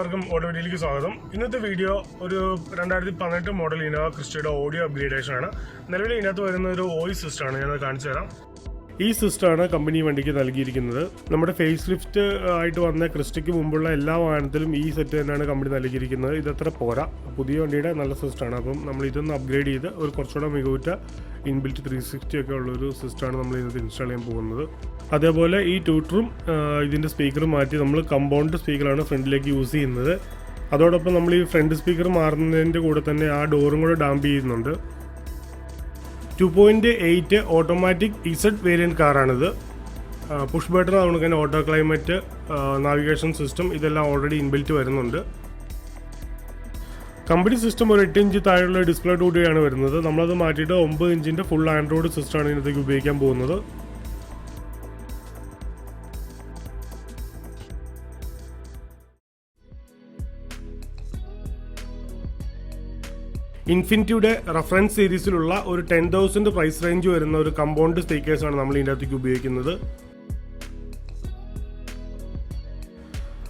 എല്ലാവർക്കും ഓഡിയോ വീഡിയോയിലേക്ക് സ്വാഗതം. ഇന്നത്തെ വീഡിയോ ഒരു 2018 മോഡൽ ഇന്നോവ ക്രിസ്റ്റയുടെ ഓഡിയോ അപ്ഗ്രേഡേഷൻ ആണ്. നിലവിൽ ഇതിനകത്ത് വരുന്ന ഒരു വോയിസ് സിസ്റ്റമാണ്. ഞാനത് കാണിച്ചു തരാം. ഈ സിസ്റ്റമാണ് കമ്പനി വണ്ടിക്ക് നൽകിയിരിക്കുന്നത്. നമ്മുടെ ഫേസ് ലിഫ്റ്റ് ആയിട്ട് വന്ന ക്രിസ്റ്റയ്ക്ക് മുമ്പുള്ള എല്ലാ വാഹനത്തിലും ഈ സെറ്റ് തന്നെയാണ് കമ്പനി നൽകിയിരിക്കുന്നത്. ഇതത്ര പോരാ, പുതിയ വണ്ടിയുടെ നല്ല സിസ്റ്റമാണ്. അപ്പം നമ്മൾ ഇതൊന്ന് അപ്ഗ്രേഡ് ചെയ്ത് ഒരു കുറച്ചുകൂടെ മികവുറ്റ ഇൻബിൽറ്റ് 360 ഒക്കെ ഉള്ളൊരു സിസ്റ്റമാണ് നമ്മൾ ഇതിനകത്ത് ഇൻസ്റ്റാൾ ചെയ്യാൻ പോകുന്നത്. അതേപോലെ ഈ ട്യൂട്ടറും ഇതിൻ്റെ സ്പീക്കറും മാറ്റി നമ്മൾ കമ്പൗണ്ട് സ്പീക്കറാണ് ഫ്രണ്ടിലേക്ക് യൂസ് ചെയ്യുന്നത്. അതോടൊപ്പം നമ്മൾ ഈ ഫ്രണ്ട് സ്പീക്കർ മാറുന്നതിൻ്റെ കൂടെ തന്നെ ആ ഡോറും കൂടെ ഡാമ്പ് ചെയ്യുന്നുണ്ട്. 2.8 ഓട്ടോമാറ്റിക് ഇസഡ് വേരിയൻറ്റ് കാറാണിത്. പുഷ് ബട്ടൺ നമുക്ക് തന്നെ ഓട്ടോ ക്ലൈമറ്റ്, നാവിഗേഷൻ സിസ്റ്റം ഇതെല്ലാം ഓൾറെഡി ഇൻബിൽറ്റ് വരുന്നുണ്ട്. കമ്പനി സിസ്റ്റം ഒരു 8 ഇഞ്ച് താഴെയുള്ള ഡിസ്പ്ലേ കൂടിയാണ് വരുന്നത്. നമ്മളത് മാറ്റിയിട്ട് 9 ഇഞ്ചിൻ്റെ ഫുൾ ആൻഡ്രോയിഡ് സിസ്റ്റമാണ് ഇതിനകത്തേക്ക് ഉപയോഗിക്കാൻ പോകുന്നത്. ഇൻഫിനിറ്റിയുടെ റഫറൻസ് സീരീസിലുള്ള ഒരു 10,000 പ്രൈസ് റേഞ്ച് വരുന്ന ഒരു കമ്പൗണ്ട് സ്പീക്കേഴ്സാണ് നമ്മൾ ഇതിൻ്റെ അകത്തേക്ക് ഉപയോഗിക്കുന്നത്.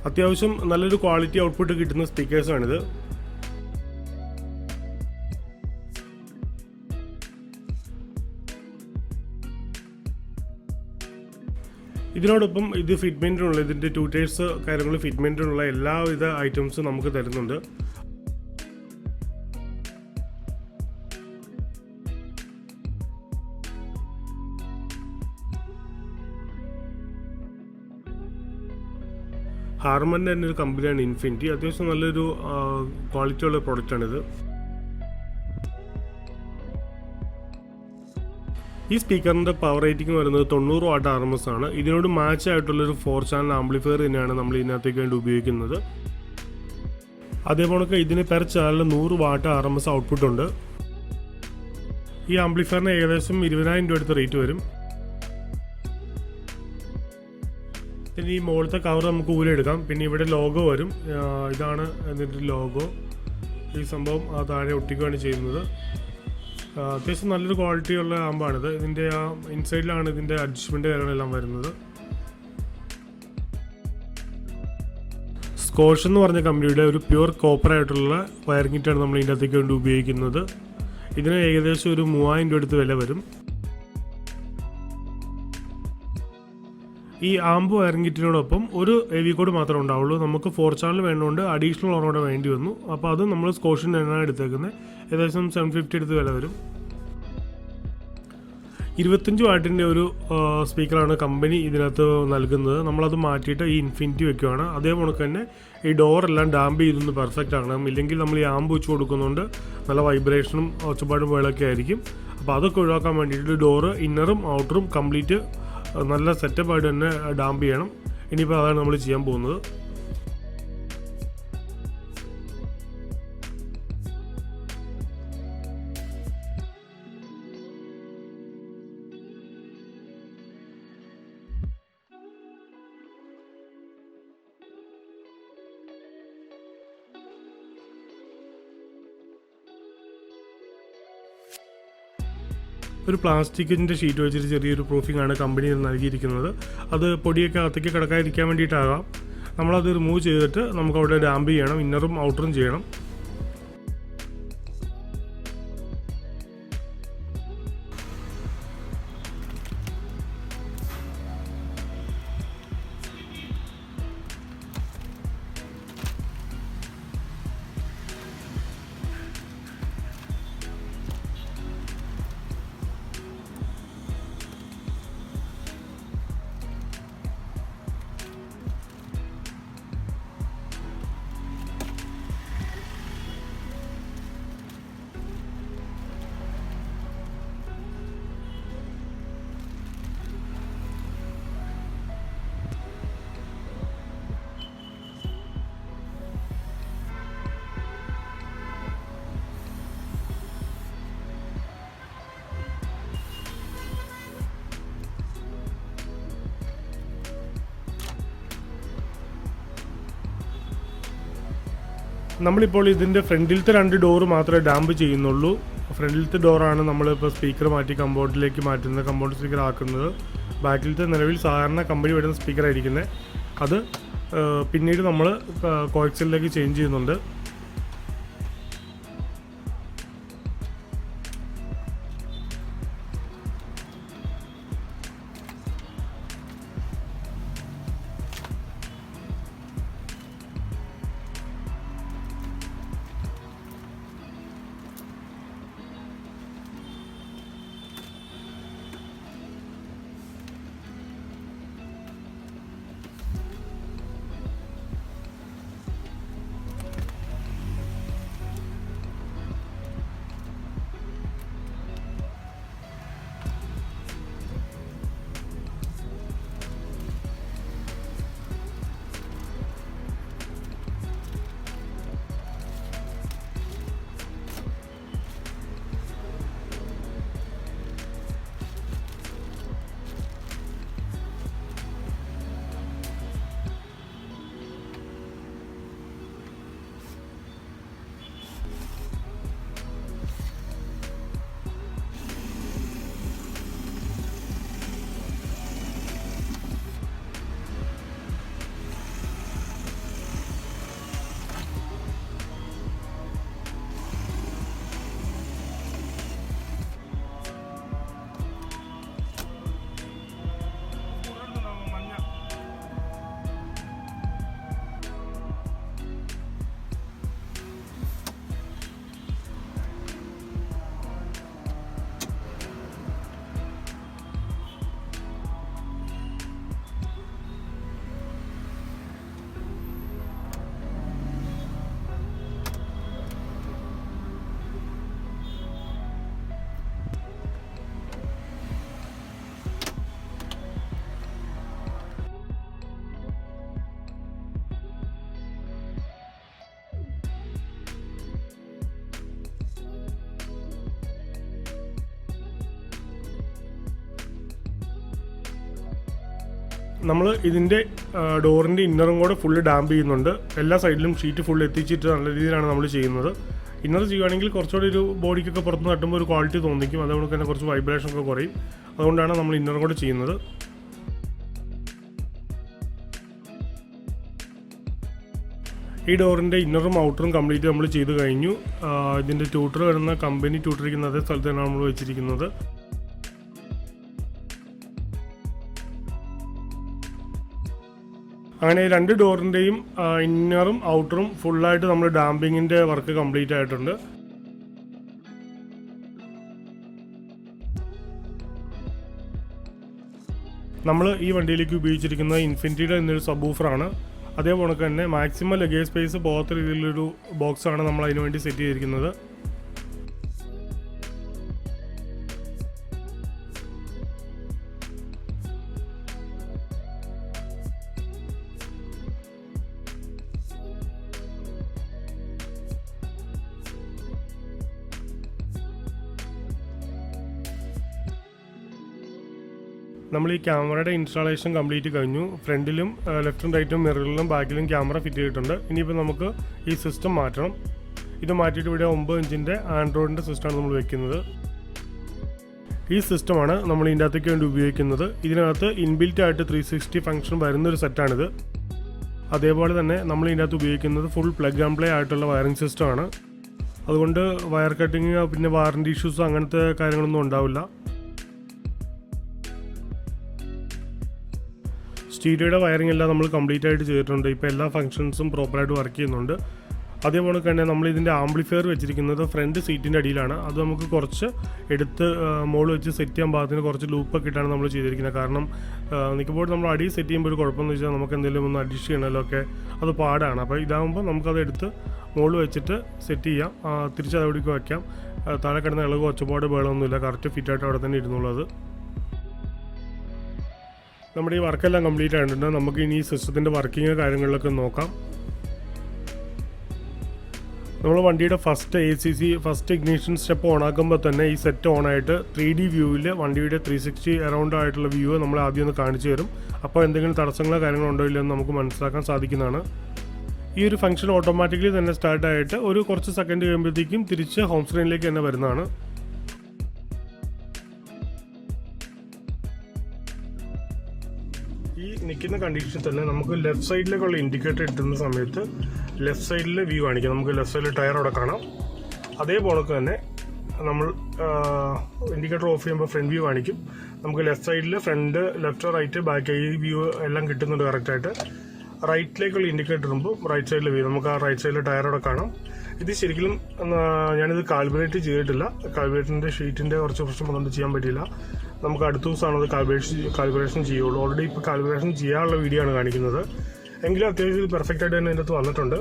അത്യാവശ്യം നല്ലൊരു ക്വാളിറ്റി ഔട്ട്പുട്ട് കിട്ടുന്ന സ്പീക്കേഴ്സാണിത്. ഇതിനോടൊപ്പം ഇത് ഫിറ്റ്മെൻറ്റിനുള്ള ഇതിൻ്റെ 2 ടയേഴ്സ് കാര്യങ്ങൾ ഫിറ്റ്മെൻറ്റിനുള്ള എല്ലാവിധ ഐറ്റംസും നമുക്ക് തരുന്നുണ്ട്. ഹാർമൻ്റെ തന്നെ ഒരു കമ്പനിയാണ് ഇൻഫിനിറ്റി. അത്യാവശ്യം നല്ലൊരു ക്വാളിറ്റി ഉള്ള പ്രോഡക്റ്റാണിത്. ഈ സ്പീക്കറിൻ്റെ പവർ റേറ്റിംഗ് വരുന്നത് 90 വാട്ട് RMS ആണ്. ഇതിനോട് മാച്ച് ആയിട്ടുള്ളൊരു 4 ചാനൽ ആംപ്ലിഫയർ തന്നെയാണ് നമ്മൾ ഇതിനകത്തേക്ക് വേണ്ടി ഉപയോഗിക്കുന്നത്. അതേപോലെ ഇതിന് per channel 100 what RMS output ഉണ്ട്. ഈ ആംപ്ലിഫയറിന് ഏകദേശം 20,000 രൂപ അടുത്ത് റേറ്റ് വരും. പിന്നെ ഈ മുകളിലത്തെ കവർ നമുക്ക് ഊരെടുക്കാം. പിന്നെ ഇവിടെ ലോഗോ വരും. ഇതാണ് ഇതിൻ്റെ ലോഗോ. ഈ സംഭവം താഴെ ഒട്ടിക്കുകയാണ് ചെയ്യുന്നത്. അത്യാവശ്യം നല്ലൊരു ക്വാളിറ്റിയുള്ള ആമ്പാണിത്. ഇതിൻ്റെ ഇൻസൈഡിലാണ് ഇതിൻ്റെ അഡ്ജസ്റ്റ്മെൻറ്റ് കാര്യങ്ങളെല്ലാം വരുന്നത്. സ്കോഷ് എന്ന് പറഞ്ഞ കമ്പനിയുടെ ഒരു പ്യുവർ കോപ്പറായിട്ടുള്ള വയറിംഗ് കിറ്റാണ് നമ്മൾ ഇതിൻ്റെ അകത്തേക്ക് വേണ്ടി ഉപയോഗിക്കുന്നത്. ഇതിന് ഏകദേശം ഒരു 3,000 രൂപ അടുത്ത് വില വരും. ഈ ആംബ് വയറിംഗ് കിറ്റിനോടൊപ്പം ഒരു AV കോഡ് മാത്രമേ ഉണ്ടാവുള്ളൂ. നമുക്ക് 4 ചാനൽ വേണ്ടതുകൊണ്ട് അഡീഷണൽ ഒരെണ്ണം വേണ്ടി വന്നു. അപ്പോൾ അത് നമ്മൾ സ്കോഷിൻ്റെ എണ്ണ എടുത്തേക്കുന്നത്. ഏകദേശം 750 അടുത്ത് വില വരും. 25 വാട്ടിൻ്റെ ഒരു സ്പീക്കറാണ് കമ്പനി ഇതിനകത്ത് നൽകുന്നത്. നമ്മളത് മാറ്റിയിട്ട് ഈ ഇൻഫിനിറ്റി വെക്കുകയാണ്. അതേപോലെ തന്നെ ഈ ഡോറെല്ലാം ഡാമ്പ് ചെയ്തൊന്ന് പെർഫെക്റ്റ് ആകണം. ഇല്ലെങ്കിൽ നമ്മൾ ഈ ആംബ് വെച്ച് കൊടുക്കുന്നതുകൊണ്ട് നല്ല വൈബ്രേഷനും ഒച്ചപ്പാടും വേളൊക്കെ ആയിരിക്കും. അപ്പോൾ അതൊക്കെ ഒഴിവാക്കാൻ വേണ്ടിയിട്ട് ഡോറ് ഇന്നറും ഔട്ടറും കംപ്ലീറ്റ് നല്ല സെറ്റപ്പായിട്ട് തന്നെ ഡാമ്പ് ചെയ്യണം. ഇനിയിപ്പോൾ അതാണ് നമ്മൾ ചെയ്യാൻ പോകുന്നത്. ഒരു പ്ലാസ്റ്റിക്കിൻ്റെ ഷീറ്റ് വെച്ചിട്ട് ചെറിയൊരു പ്രൂഫിംഗ് ആണ് കമ്പനി നൽകിയിരിക്കുന്നത്. അത് പൊടിയൊക്കെ അകത്തേക്ക് കിടക്കാതിരിക്കാൻ വേണ്ടിയിട്ടാകാം. നമ്മളത് റിമൂവ് ചെയ്തിട്ട് നമുക്കവിടെ ഡാമ്പ് ചെയ്യണം. ഇന്നറും ഔട്ടറും ചെയ്യണം. നമ്മളിപ്പോൾ ഇതിൻ്റെ ഫ്രണ്ടിലത്തെ 2 ഡോറ് മാത്രമേ ഡാമ്പ് ചെയ്യുന്നുള്ളൂ. ഫ്രണ്ടിലത്തെ ഡോറാണ് നമ്മളിപ്പോൾ സ്പീക്കർ മാറ്റി കമ്പൗണ്ടിലേക്ക് മാറ്റുന്നത്, കമ്പൗണ്ട് സ്പീക്കർ ആക്കുന്നത്. ബാക്കിലത്തെ നിലവിൽ സാധാരണ കമ്പനി വരുന്ന സ്പീക്കറായിരിക്കുന്നത്. അത് പിന്നീട് നമ്മൾ കോക്സിലേക്ക് ചേഞ്ച് ചെയ്യുന്നുണ്ട്. നമ്മൾ ഇതിൻ്റെ ഡോറിൻ്റെ ഇന്നറും കൂടെ ഫുള്ള് ഡാമ്പ് ചെയ്യുന്നുണ്ട്. എല്ലാ സൈഡിലും ഷീറ്റ് ഫുൾ എത്തിച്ചിട്ട് നല്ല രീതിയിലാണ് നമ്മൾ ചെയ്യുന്നത്. ഇന്നർ ചെയ്യുകയാണെങ്കിൽ കുറച്ചുകൂടി ഒരു ബോഡിക്കൊക്കെ പുറത്ത് തട്ടുമ്പോൾ ഒരു ക്വാളിറ്റി തോന്നിക്കും. അതുകൊണ്ട് തന്നെ കുറച്ച് വൈബ്രേഷൻ ഒക്കെ കുറയും. അതുകൊണ്ടാണ് നമ്മൾ ഇന്നറും കൂടെ ചെയ്യുന്നത്. ഈ ഡോറിൻ്റെ ഇന്നറും ഔട്ടറും കംപ്ലീറ്റ് നമ്മൾ ചെയ്ത് കഴിഞ്ഞു. ഇതിൻ്റെ ട്യൂട്ടർ വരുന്ന കമ്പനി ട്യൂട്ടറിക്കുന്ന അതേ സ്ഥലത്ത് തന്നെയാണ് നമ്മൾ വെച്ചിരിക്കുന്നത്. അങ്ങനെ രണ്ട് ഡോറിൻ്റെയും ഇന്നറും ഔട്ടറും ഫുള്ളായിട്ട് നമ്മൾ ഡാമ്പിങ്ങിൻ്റെ വർക്ക് കംപ്ലീറ്റ് ആയിട്ടുണ്ട്. നമ്മൾ ഈ വണ്ടിയിലേക്ക് ഉപയോഗിച്ചിരിക്കുന്നത് ഇൻഫിനിറ്റിയുടെ എന്നൊരു സബ്വൂഫറാണ്. അതേപോലെ തന്നെ മാക്സിമം ലഗേജ് സ്പേസ് പോകാത്ത രീതിയിലൊരു ബോക്സാണ് നമ്മൾ അതിനു വേണ്ടി സെറ്റ് ചെയ്തിരിക്കുന്നത്. നമ്മൾ ഈ ക്യാമറയുടെ ഇൻസ്റ്റാളേഷൻ കംപ്ലീറ്റ് കഴിഞ്ഞു. ഫ്രണ്ടിലും ലെഫ്റ്റും റൈറ്റും മിററിലും ബാക്കിലും ക്യാമറ ഫിറ്റ് ചെയ്തിട്ടുണ്ട്. ഇനിയിപ്പോൾ നമുക്ക് ഈ സിസ്റ്റം മാറ്റണം. ഇത് മാറ്റിയിട്ട് ഇവിടെ 9 ഇഞ്ചിൻ്റെ ആൻഡ്രോയിഡിൻ്റെ സിസ്റ്റമാണ് നമ്മൾ വെക്കുന്നത്. ഈ സിസ്റ്റമാണ് നമ്മൾ ഇതിൻ്റെ അകത്തേക്ക് വേണ്ടി ഉപയോഗിക്കുന്നത്. ഇതിനകത്ത് ഇൻബിൽറ്റ് ആയിട്ട് 360 ഫംഗ്ഷൻ വരുന്നൊരു സെറ്റാണിത്. അതേപോലെ തന്നെ നമ്മൾ ഇതിൻ്റെ അകത്ത് ഉപയോഗിക്കുന്നത് ഫുൾ പ്ലഗ് ആൻഡ് പ്ലേ ആയിട്ടുള്ള വയറിംഗ് സിസ്റ്റമാണ്. അതുകൊണ്ട് വയർ കട്ടിങ് പിന്നെ വാറൻറ്റി ഇഷ്യൂസ് അങ്ങനത്തെ കാര്യങ്ങളൊന്നും ഉണ്ടാവില്ല. സ്റ്റീരിയോയുടെ വയറിംഗ് എല്ലാം നമ്മൾ കംപ്ലീറ്റ് ആയിട്ട് ചെയ്തിട്ടുണ്ട്. ഇപ്പോൾ എല്ലാ ഫംഗ്ഷൻസും പ്രോപ്പറായിട്ട് വർക്ക് ചെയ്യുന്നുണ്ട്. അതേപോലെ തന്നെ നമ്മൾ ഇതിൻ്റെ ആംപ്ലിഫയർ വെച്ചിരിക്കുന്നത് ഫ്രണ്ട് സീറ്റിൻ്റെ അടിയിലാണ്. അത് നമുക്ക് കുറച്ച് എടുത്ത് മോള് വെച്ച് സെറ്റ് ചെയ്യാൻ പാകത്തിന് കുറച്ച് ലൂപ്പൊക്കെ ഇട്ടാണ് നമ്മൾ ചെയ്തിരിക്കുന്നത്. കാരണം നിൽക്കുമ്പോൾ നമ്മൾ അടി സെറ്റ് ചെയ്യുമ്പോൾ ഒരു കുഴപ്പമെന്ന് വെച്ചാൽ നമുക്ക് എന്തെങ്കിലും ഒന്ന് അഡ്ജസ്റ്റ് ചെയ്യണമല്ലോ ഒക്കെ അത് പാടാണ്. അപ്പോൾ ഇതാകുമ്പോൾ നമുക്കത് എടുത്ത് മോള് വെച്ചിട്ട് സെറ്റ് ചെയ്യാം. തിരിച്ച് അവിടേക്ക് വയ്ക്കാം. താഴെ കിടന്ന ഇളകോ ഒച്ചപ്പാട് ബഹളമൊന്നുമില്ല. കറക്റ്റ് ഫിറ്റായിട്ട് അവിടെ തന്നെ ഇരുന്നുള്ളത്. നമ്മുടെ ഈ വർക്കെല്ലാം കംപ്ലീറ്റ് ആയിട്ടുണ്ട്. നമുക്ക് ഇനി ഈ സിസ്റ്റത്തിൻ്റെ വർക്കിങ് കാര്യങ്ങളിലൊക്കെ നോക്കാം. നമ്മൾ വണ്ടിയുടെ ഫസ്റ്റ് ഇഗ്നിഷൻ സ്റ്റെപ്പ് ഓൺ ആക്കുമ്പോൾ തന്നെ ഈ സെറ്റ് ഓൺ ആയിട്ട് 3D വ്യൂവിൽ വണ്ടിയുടെ 360 അറൗണ്ട് ആയിട്ടുള്ള വ്യൂ നമ്മൾ ആദ്യം ഒന്ന് കാണിച്ചു തരും. അപ്പോൾ എന്തെങ്കിലും തടസ്സങ്ങളോ കാര്യങ്ങളോ ഉണ്ടോ ഇല്ലെന്ന് നമുക്ക് മനസ്സിലാക്കാൻ സാധിക്കുന്നതാണ്. ഈ ഒരു ഫംഗ്ഷൻ ഓട്ടോമാറ്റിക്കലി തന്നെ സ്റ്റാർട്ടായിട്ട് ഒരു കുറച്ച് സെക്കൻഡ് കഴിയുമ്പോഴത്തേക്കും തിരിച്ച് ഹോം സ്ക്രീനിലേക്ക് തന്നെ വരുന്നതാണ്. ഈ ഇരിക്കുന്ന കണ്ടീഷനിൽ തന്നെ നമുക്ക് ലെഫ്റ്റ് സൈഡിലേക്കുള്ള ഇൻഡിക്കേറ്റർ ഇട്ടുന്ന സമയത്ത് ലെഫ്റ്റ് സൈഡിലെ വ്യൂ കാണിക്കാം. നമുക്ക് ലെഫ്റ്റ് സൈഡിൽ ടയർ അവിടെ കാണാം. അതേപോലെ തന്നെ നമ്മൾ ഇൻഡിക്കേറ്റർ ഓഫ് ചെയ്യുമ്പോൾ ഫ്രണ്ട് വ്യൂ കാണിക്കും. നമുക്ക് ലെഫ്റ്റ് സൈഡിൽ ഫ്രണ്ട്, ലെഫ്റ്റ്, റൈറ്റ്, ബാക്ക് ഈ വ്യൂ എല്ലാം കിട്ടുന്നുണ്ട് കറക്റ്റായിട്ട്. റൈറ്റിലേക്കുള്ള ഇൻഡിക്കേറ്റർ ഇടുമ്പോൾ റൈറ്റ് സൈഡിലെ വ്യൂ നമുക്ക് ആ റൈറ്റ് സൈഡിലെ ടയർ അവിടെ കാണാം. ഇത് ശരിക്കും ഞാനിത് കാൽക്കുലേറ്റ് ചെയ്തിട്ടില്ല. കാൽക്കുലേറ്ററിൻ്റെ ഷീറ്റിൻ്റെ കുറച്ച് പ്രശ്നം അതുകൊണ്ട് ചെയ്യാൻ പറ്റിയില്ല. നമുക്ക് അടുത്ത ദിവസമാണ് അത് കാൽക്കുലേഷൻ ചെയ്യുള്ളൂ. ഓൾറെഡി ഇപ്പോൾ കാൽക്കുലേഷൻ ചെയ്യാനുള്ള വീഡിയോ ആണ് കാണിക്കുന്നത്. എങ്കിലും അത്യാവശ്യം ഇത് പെർഫെക്റ്റ് ആയിട്ട് തന്നെ ഇതിനകത്ത് വന്നിട്ടുണ്ട്.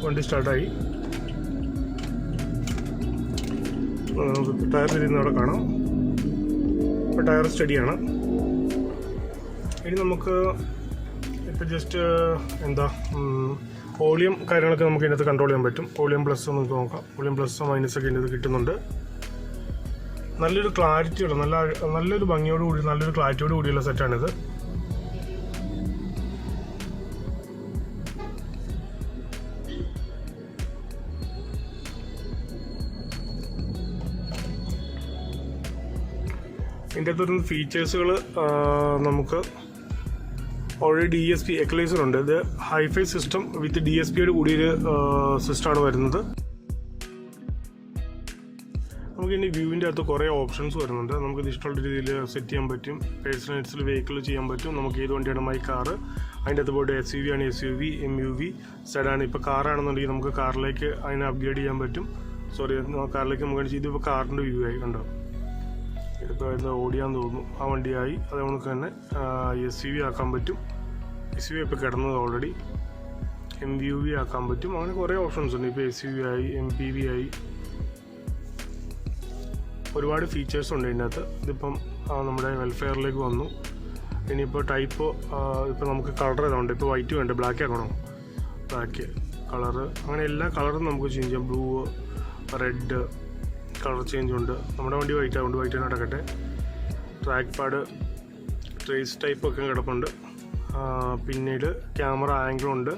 വണ്ടി സ്റ്റാർട്ടായി. ടയർ തിരിയുന്ന അവിടെ കാണാം. ഇപ്പോൾ ടയർ സ്റ്റഡിയാണ്. ഇനി നമുക്ക് ഇപ്പോൾ ജസ്റ്റ് വോളിയം കാര്യങ്ങളൊക്കെ നമുക്ക് ഇതിനകത്ത് കൺട്രോൾ ചെയ്യാൻ പറ്റും. വോളിയം പ്ലസ് നമുക്ക് നോക്കാം. വോളിയം പ്ലസ് മൈനസൊക്കെ ഇതിനകത്ത് കിട്ടുന്നുണ്ട്. നല്ലൊരു ക്ലാരിറ്റിയുള്ള നല്ലൊരു ഭംഗിയോടുകൂടി നല്ലൊരു ക്ലാരിറ്റിയോട് കൂടിയുള്ള സെറ്റാണിത്. ഇതിൻ്റെ അകത്ത് വരുന്ന ഫീച്ചേഴ്സുകൾ നമുക്ക് ഓൾറെഡി DSP എക്വലൈസർ ഉണ്ട്. ഇത് ഹൈഫൈ സിസ്റ്റം വിത്ത് DSPയോട് കൂടിയൊരു സിസ്റ്റമാണ് വരുന്നത്. നമുക്ക് ഇനി വ്യൂവിൻ്റെ അകത്ത് കുറേ ഓപ്ഷൻസ് വരുന്നുണ്ട്. നമുക്കിത് ഇഷ്ടമുള്ള രീതിയിൽ സെറ്റ് ചെയ്യാൻ പറ്റും. പേഴ്സണൽസിൽ വെഹിക്കിൾ ചെയ്യാൻ പറ്റും. നമുക്ക് ഏത് വണ്ടിയാണ് മൈ കാറ്, അതിൻ്റെ അകത്ത് പോയിട്ട് SUV ആണ് SUV, MUV, സെഡാൻ. ഇപ്പോൾ കാറാണെന്നുണ്ടെങ്കിൽ നമുക്ക് കാറിലേക്ക് അതിനെ അപ്ഗ്രേഡ് ചെയ്യാൻ പറ്റും. കാറിലേക്ക് നമുക്ക് ഇതിപ്പോൾ കാറിൻ്റെ വ്യൂ ആയി കണ്ടോ. ഇതിപ്പോൾ ഇത് ഓടിയാന്ന് തോന്നുന്നു. ആ വണ്ടിയായി. അത് നമുക്ക് തന്നെ SUV ആക്കാൻ പറ്റും. SUV ഇപ്പോൾ കിടന്നത് ഓൾറെഡി. MUV ആക്കാൻ പറ്റും. അങ്ങനെ കുറേ ഓപ്ഷൻസ് ഉണ്ട്. ഇപ്പോൾ SUV ആയി, MPV ആയി, ഒരുപാട് ഫീച്ചേഴ്സ് ഉണ്ട് ഇതിനകത്ത്. ഇതിപ്പം നമ്മുടെ വെൽഫെയറിലേക്ക് വന്നു. ഇനിയിപ്പോൾ ടൈപ്പ് ഇപ്പോൾ നമുക്ക് കളർ ഏതാണ്ട് ഇപ്പോൾ വൈറ്റ് വേണ്ട, ബ്ലാക്ക് ആക്കണോ, ബ്ലാക്ക് കളറ്, അങ്ങനെ എല്ലാ കളറും നമുക്ക് ചേഞ്ച് ചെയ്യാം. ബ്ലൂ, റെഡ് കളർ ചേഞ്ച് ഉണ്ട്. നമ്മുടെ വണ്ടി വൈറ്റ് ആയതുകൊണ്ട് വൈറ്റ് തന്നെ കിടക്കട്ടെ. ട്രാക്ക് പാഡ്, ട്രേസ് ടൈപ്പൊക്കെ കിടപ്പുണ്ട്. പിന്നീട് ക്യാമറ ആംഗിളുണ്ട്,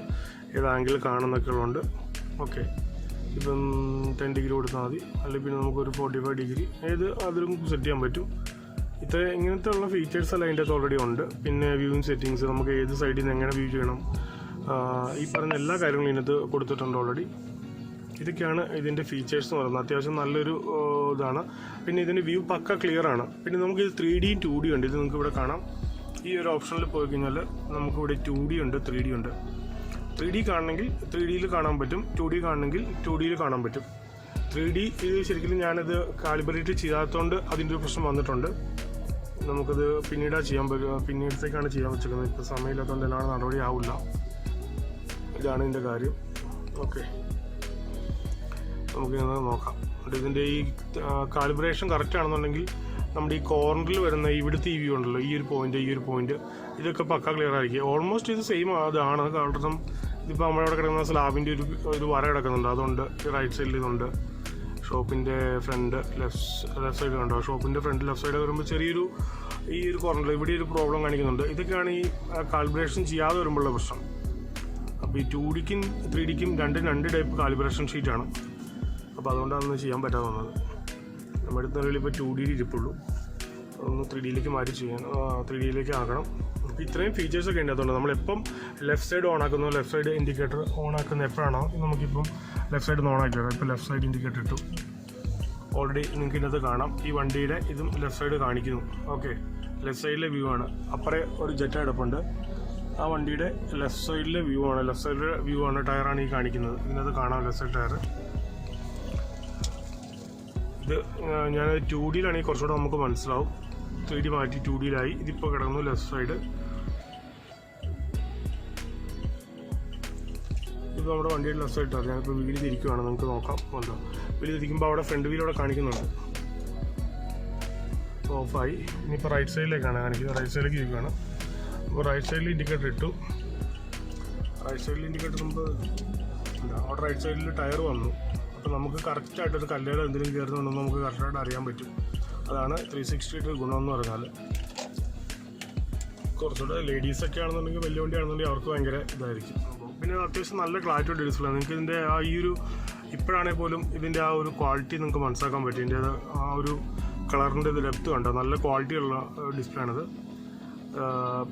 ഏത് ആംഗിൾ കാണുന്നൊക്കെയുള്ളതുണ്ട്. ഓക്കെ, ഇപ്പം 10 ഡിഗ്രി കൊടുത്താൽ മതി. അല്ലെങ്കിൽ പിന്നെ നമുക്കൊരു 45 ഡിഗ്രി അതിലും സെറ്റ് ചെയ്യാൻ പറ്റും. ഇങ്ങനത്തെ ഉള്ള ഫീച്ചേഴ്സ് എല്ലാം അതിൻ്റെ അകത്ത് ഓൾറെഡി ഉണ്ട്. പിന്നെ വ്യൂയിങ് സെറ്റിങ്സ്, നമുക്ക് ഏത് സൈഡിൽ നിന്ന് എങ്ങനെ വ്യൂ ചെയ്യണം, ഈ പറഞ്ഞ എല്ലാ കാര്യങ്ങളും ഇതിനകത്ത് കൊടുത്തിട്ടുണ്ട് ഓൾറെഡി. ഇതൊക്കെയാണ് ഇതിൻ്റെ ഫീച്ചേഴ്സ് എന്ന് പറയുന്നത്. അത്യാവശ്യം നല്ലൊരു ഇതാണ്. പിന്നെ ഇതിൻ്റെ വ്യൂ പക്ക ക്ലിയർ ആണ്. പിന്നെ നമുക്കിത് 3Dയും 2D ഉണ്ട്. ഇത് നിങ്ങൾക്ക് ഇവിടെ കാണാം. ഈ ഒരു ഓപ്ഷനിൽ പോയി കഴിഞ്ഞാൽ നമുക്കിവിടെ 2D ഉണ്ട്, 3D ഉണ്ട്. 3D കാണണമെങ്കിൽ 3Dയിൽ കാണാൻ പറ്റും, 2D കാണണമെങ്കിൽ 2Dയിൽ കാണാൻ പറ്റും. 3D ഇത് ശരിക്കും ഞാനത് കാലിബ്രേറ്റ് ചെയ്യാത്തതുകൊണ്ട് അതിൻ്റെ ഒരു പ്രശ്നം വന്നിട്ടുണ്ട്. നമുക്കത് പിന്നീടാണ് ചെയ്യാൻ പറ്റും, പിന്നീടത്തേക്കാണ് ചെയ്യാൻ വെച്ചിരിക്കുന്നത്. ഇപ്പോൾ സമയമില്ലാത്തതുകൊണ്ട് എല്ലാം നടപടി ആവില്ല. ഇതാണ് ഇതിൻ്റെ കാര്യം. ഓക്കെ, നമുക്കിത് നോക്കാം. ഇതിൻ്റെ ഈ കാലിബ്രേഷൻ കറക്റ്റ് ആണെന്നുണ്ടെങ്കിൽ നമ്മുടെ ഈ കോർണറിൽ വരുന്ന ഇവിടുത്തെ ഈ വ്യൂ ഉണ്ടല്ലോ, ഈ ഒരു പോയിന്റ് ഇതൊക്കെ പക്ക ക്ലിയർ ആയിരിക്കും. ഓൾമോസ്റ്റ് ഇത് സെയിം അതാണ്. കാരണം ഇതിപ്പോൾ നമ്മളവിടെ കിടക്കുന്ന സ്ലാബിൻ്റെ ഒരു വര കിടക്കുന്നുണ്ട്. അതുകൊണ്ട് റൈറ്റ് സൈഡിൽ ഇതുണ്ട്. ഷോപ്പിൻ്റെ ഫ്രണ്ട് ലെഫ്റ്റ് സൈഡ് കണ്ടോ. ഷോപ്പിൻ്റെ ഫ്രണ്ട് ലെഫ്റ്റ് സൈഡ് വരുമ്പോൾ ചെറിയൊരു ഈ ഒരു കോർണറിൽ ഇവിടെ ഒരു പ്രോബ്ലം കാണിക്കുന്നുണ്ട്. ഇതൊക്കെയാണ് ഈ കാലിബ്രേഷൻ ചെയ്യാതെ വരുമ്പോഴുള്ള പ്രശ്നം. അപ്പോൾ ഈ 2Dക്കും 3Dക്കും രണ്ട് ടൈപ്പ് കാലിബ്രേഷൻ ഷീറ്റാണ്. അപ്പോൾ അതുകൊണ്ടാണ് ചെയ്യാൻ പറ്റാതെ വന്നത്. നമ്മുടെ അടുത്ത നിലയിൽ ഇപ്പോൾ 2D ഇരിപ്പുള്ളൂ. ഒന്ന് 3Dയിലേക്ക് മാറ്റി ചെയ്യാൻ 3Dയിലേക്ക് ആക്കണം. അപ്പോൾ ഇത്രയും ഫീച്ചേഴ്സൊക്കെ ഉണ്ട്. അതുകൊണ്ട് നമ്മളെപ്പം ലെഫ്റ്റ് സൈഡ് ഓൺ ആക്കുന്നു, ലെഫ്റ്റ് സൈഡ് ഇൻഡിക്കേറ്റർ ഓൺ ആക്കുന്ന എപ്പോഴാണോ നമുക്കിപ്പം ലെഫ്റ്റ് സൈഡ് ഓൺ ആക്കി വെക്കാം. ഇപ്പോൾ ലെഫ്റ്റ് സൈഡ് ഇൻഡിക്കേറ്റർ ഇട്ടു. ഓൾറെഡി നിങ്ങൾക്ക് ഇതിനകത്ത് കാണാം. ഈ വണ്ടിയുടെ ഇതും ലെഫ്റ്റ് സൈഡ് കാണിക്കുന്നു. ഓക്കെ, ലെഫ്റ്റ് സൈഡിലെ വ്യൂ ആണ്. അപ്പുറേ ഒരു ജെറ്റ് കിടപ്പുണ്ട്. ആ വണ്ടിയുടെ ലെഫ്റ്റ് സൈഡിലെ വ്യൂ ആണ്. ടയറാണ് ഈ കാണിക്കുന്നത്. ഇതിനകത്ത് കാണാം ലെഫ്റ്റ് സൈഡ് ടയർ. ഇത് ഞാൻ 2Dയിലാണെങ്കിൽ കുറച്ചുകൂടെ നമുക്ക് മനസ്സിലാവും. 3D മാറ്റി 2Dയിലായി. ഇതിപ്പോൾ കിടക്കുന്നു ലെഫ്റ്റ് സൈഡ്. ഇപ്പോൾ നമ്മുടെ വണ്ടിയുടെ ലെഫ്റ്റ് സൈഡ് ടയർ. ഞാനിപ്പോൾ വീല് തിരിക്കുകയാണ്, നിങ്ങൾക്ക് നോക്കാം. ഉണ്ടോ, വീല് തിരിക്കുമ്പോൾ അവിടെ ഫ്രണ്ട് വീലൂടെ കാണിക്കുന്നുണ്ട്. ഓഫായി. ഇനിയിപ്പോൾ റൈറ്റ് സൈഡിലേക്കാണ് കാണിക്കുന്നത്. റൈറ്റ് സൈഡിലേക്ക് ഇരിക്കുകയാണ്. അപ്പോൾ റൈറ്റ് സൈഡിൽ ഇൻഡിക്കേറ്റർ ഇട്ടു. റൈറ്റ് സൈഡിൽ ഇൻഡിക്കേറ്റർ മുമ്പ് അവിടെ റൈറ്റ് സൈഡിൽ ടയർ വന്നു. അപ്പോൾ നമുക്ക് കറക്റ്റായിട്ടൊരു കല്ലേലോ എന്തെങ്കിലും കയറുന്നുണ്ടെന്ന് നമുക്ക് കറക്റ്റായിട്ട് അറിയാൻ പറ്റും. അതാണ് 360 ഗുണമെന്ന് പറഞ്ഞാൽ. കുറച്ചുകൂടെ ലേഡീസൊക്കെ ആണെന്നുണ്ടെങ്കിൽ, വലിയ വണ്ടി ആണെന്നുണ്ടെങ്കിൽ അവർക്ക് ഭയങ്കര ഇതായിരിക്കും. പിന്നെ അത്യാവശ്യം നല്ല ക്ലാരിറ്റി ഡിസ്പ്ലേ. നിങ്ങൾക്ക് ഇതിൻ്റെ ഈ ഒരു ഇപ്പോഴാണെങ്കിൽ പോലും ഇതിൻ്റെ ആ ഒരു ക്വാളിറ്റി നിങ്ങൾക്ക് മനസ്സിലാക്കാൻ പറ്റും. ഇതിൻ്റെ ആ ഒരു കളറിൻ്റെ ഇത് ഡെപ്ത് കണ്ടോ, നല്ല ക്വാളിറ്റി ഉള്ള ഡിസ്പ്ലേ ആണിത്.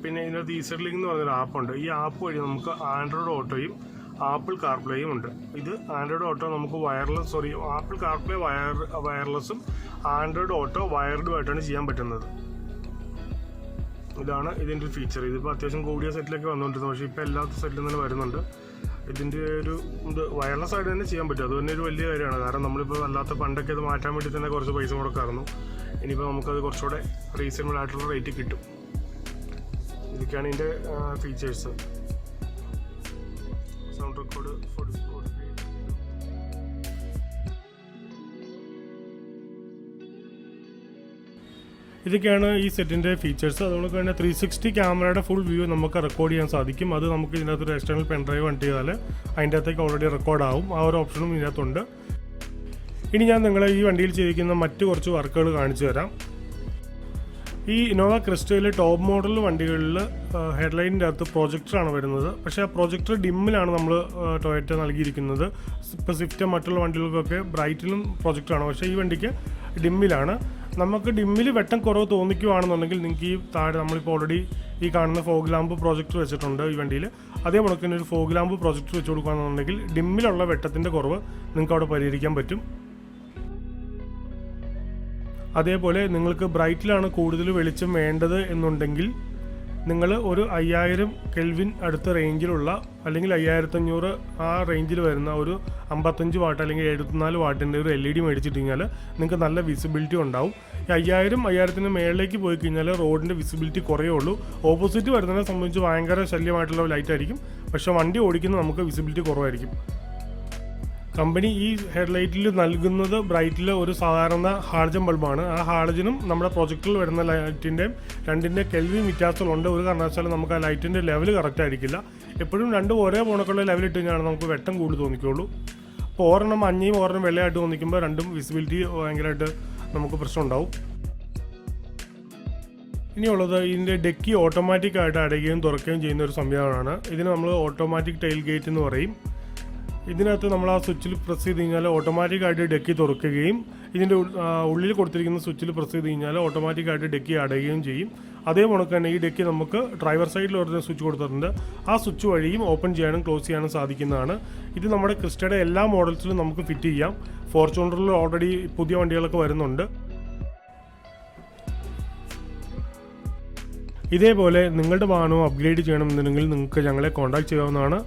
പിന്നെ ഇതിനകത്ത് ഈസർ ലിങ്ക് എന്ന് പറഞ്ഞൊരു ആപ്പുണ്ട്. ഈ ആപ്പ് വഴി നമുക്ക് ആൻഡ്രോയിഡ് ഓട്ടോയും ആപ്പിൾ കാർപ്ലേയും ഉണ്ട്. ഇത് ആൻഡ്രോയിഡ് ഓട്ടോ നമുക്ക് ആപ്പിൾ കാർപ്ലേ വയർലെസ്സും ആൻഡ്രോയിഡ് ഓട്ടോ വയർഡുമായിട്ടാണ് ചെയ്യാൻ പറ്റുന്നത്. ഇതാണ് ഇതിൻ്റെ ഒരു ഫീച്ചർ. ഇതിപ്പോൾ അത്യാവശ്യം കൂടിയ സെറ്റിലൊക്കെ വന്നുകൊണ്ടിരുന്നത്, പക്ഷേ ഇപ്പോൾ എല്ലാ സെറ്റിലും തന്നെ വരുന്നുണ്ട്. ഇതിൻ്റെ ഒരു വയർലെസ് ആയിട്ട് തന്നെ ചെയ്യാൻ പറ്റും. അത് തന്നെ ഒരു വലിയ കാര്യമാണ്. കാരണം നമ്മളിപ്പോൾ അല്ലാത്ത പണ്ടൊക്കെ ഇത് മാറ്റാൻ വേണ്ടി തന്നെ കുറച്ച് പൈസ മുടക്കായിരുന്നു. ഇനിയിപ്പോൾ നമുക്കത് കുറച്ചുകൂടെ റീസണബിൾ ആയിട്ടുള്ള റേറ്റ് കിട്ടും. ഇതൊക്കെയാണ് ഇതിൻ്റെ ഫീച്ചേഴ്സ്. സൗണ്ട് റെക്കോർഡ്, ഇതൊക്കെയാണ് ഈ സെറ്റിൻ്റെ ഫീച്ചേഴ്സ്. അതുകൊണ്ട് തന്നെ 360 ക്യാമറയുടെ ഫുൾ വ്യൂ നമുക്ക് റെക്കോർഡ് ചെയ്യാൻ സാധിക്കും. അത് നമുക്ക് ഇതിനകത്തൊരു എക്സ്റ്റേണൽ പെൻ ഡ്രൈവ് കണക്ട് ചെയ്താൽ അതിൻ്റെ അകത്തേക്ക് ഓൾറെഡി റെക്കോർഡാവും. ആ ഒരു ഓപ്ഷനും ഇതിനകത്തുണ്ട്. ഇനി ഞാൻ നിങ്ങളെ ഈ വണ്ടിയിൽ ചെയ്യിക്കുന്ന മറ്റ് കുറച്ച് വർക്കുകൾ കാണിച്ചു തരാം. ഈ ഇന്നോവ ക്രിസ്റ്റയിലെ ടോപ്പ് മോഡൽ വണ്ടികളിൽ ഹെഡ്ലൈറ്റിൻ്റെ അകത്ത് പ്രൊജക്ടറാണ് വരുന്നത്. പക്ഷേ ആ പ്രൊജക്ടർ ഡിമ്മിലാണ് നമ്മൾ ടൊയോറ്റ നൽകിയിരിക്കുന്നത്. ഇപ്പോൾ സ്വിഫ്റ്റ് മറ്റുള്ള വണ്ടികൾക്കൊക്കെ ബ്രൈറ്റിലും പ്രൊജക്ടറാണ്, പക്ഷേ ഈ വണ്ടിക്ക് ഡിമ്മിലാണ്. നമുക്ക് ഡിമ്മിൽ വെട്ടം കുറവ് തോന്നിക്കുകയാണെന്നുണ്ടെങ്കിൽ നിങ്ങൾക്ക് ഈ താഴെ നമ്മളിപ്പോൾ ഓൾറെഡി ഈ കാണുന്ന ഫോഗ് ലാമ്പ് പ്രൊജക്ടർ വെച്ചിട്ടുണ്ട് ഈ വണ്ടിയിൽ. അതേപോലെ തന്നെ ഒരു ഫോഗ് ലാമ്പ് പ്രൊജക്ടർ വെച്ച് കൊടുക്കുകയാണെന്നുണ്ടെങ്കിൽ ഡിമ്മിലുള്ള വെട്ടത്തിൻ്റെ കുറവ് നിങ്ങൾക്ക് അവിടെ പരിഹരിക്കാൻ പറ്റും. അതേപോലെ നിങ്ങൾക്ക് ബ്രൈറ്റിലാണ് കൂടുതൽ വെളിച്ചം വേണ്ടത് എന്നുണ്ടെങ്കിൽ നിങ്ങൾ ഒരു 5000 കെൽവിൻ അടുത്ത റേഞ്ചിലുള്ള അല്ലെങ്കിൽ 5500 ആ റേഞ്ചിൽ വരുന്ന ഒരു 55 വാട്ട് അല്ലെങ്കിൽ 74 വാട്ടിൻ്റെ ഒരു LED മേടിച്ചിട്ട് കഴിഞ്ഞാൽ നിങ്ങൾക്ക് നല്ല വിസിബിലിറ്റി ഉണ്ടാവും. ഈ 5000 മേളിലേക്ക് പോയി കഴിഞ്ഞാൽ റോഡിൻ്റെ വിസിബിലിറ്റി കുറയുള്ളൂ. ഓപ്പോസിറ്റ് വരുന്നതിനെ സംബന്ധിച്ച് ഭയങ്കര ശല്യമായിട്ടുള്ള ലൈറ്റ് ആയിരിക്കും, പക്ഷേ വണ്ടി ഓടിക്കുന്നത് നമുക്ക് വിസിബിലിറ്റി കുറവായിരിക്കും. കമ്പനി ഈ ഹെഡ്ലൈറ്റിൽ നൽകുന്നത് ബ്രൈറ്റിൽ ഒരു സാധാരണ ഹാളജൻ ബൾബാണ്. ആ ഹാളജനും നമ്മുടെ പ്രൊജക്ടറിൽ വരുന്ന ലൈറ്റിൻ്റെയും രണ്ടിൻ്റെ കെൽവിൻ വ്യത്യാസങ്ങളുണ്ട്. ഒരു കാരണവശാലും നമുക്ക് ആ ലൈറ്റിൻ്റെ ലെവൽ കറക്റ്റ് ആയിരിക്കില്ല. എപ്പോഴും രണ്ടും ഒരേ പോണക്കുള്ള ലെവൽ ഇട്ട് കഴിഞ്ഞാൽ നമുക്ക് വെട്ടം കൂടുതൽ തോന്നിക്കുള്ളൂ. അപ്പോൾ ഒരെണ്ണം മഞ്ഞയും ഒരെണ്ണം വെള്ളയായിട്ട് തോന്നിക്കുമ്പോൾ രണ്ടും വിസിബിലിറ്റി ഭയങ്കരമായിട്ട് നമുക്ക് പ്രശ്നം ഉണ്ടാവും. ഇനിയുള്ളത് ഇതിൻ്റെ ഡെക്കി ഓട്ടോമാറ്റിക്കായിട്ട് അടയ്ക്കുകയും തുറക്കുകയും ചെയ്യുന്ന ഒരു സംവിധാനമാണ്. ഇതിന് നമ്മൾ ഓട്ടോമാറ്റിക് ടെയിൽ ഗേറ്റ് എന്ന് പറയും. ഇതിനകത്ത് നമ്മൾ ആ സ്വിച്ചിൽ പ്രസ് ചെയ്ത് കഴിഞ്ഞാൽ ഓട്ടോമാറ്റിക്കായിട്ട് ഡെക്കി തുറക്കുകയും ഇതിൻ്റെ ഉള്ളിൽ കൊടുത്തിരിക്കുന്ന സ്വിച്ചിൽ പ്രസ് ചെയ്ത് കഴിഞ്ഞാൽ ഓട്ടോമാറ്റിക്കായിട്ട് ഡെക്കി അടയുകയും ചെയ്യും. അതേപോലെ തന്നെ ഈ ഡെക്കി നമുക്ക് ഡ്രൈവർ സൈഡിൽ ഒരു സ്വിച്ച് കൊടുത്തിട്ടുണ്ട്. ആ സ്വിച്ച് വഴിയും ഓപ്പൺ ചെയ്യാനും ക്ലോസ് ചെയ്യാനും സാധിക്കുന്നതാണ്. ഇത് നമ്മുടെ ക്രിസ്റ്റയുടെ എല്ലാ മോഡൽസിലും നമുക്ക് ഫിറ്റ് ചെയ്യാം. ഫോർച്യൂണറിൽ ഓൾറെഡി പുതിയ വണ്ടികളൊക്കെ വരുന്നുണ്ട്. ഇതേപോലെ നിങ്ങളുടെ വാഹനവും അപ്ഗ്രേഡ് ചെയ്യണമെന്നുണ്ടെങ്കിൽ നിങ്ങൾക്ക് ഞങ്ങളെ കോൺടാക്ട് ചെയ്യാവുന്നതാണ്.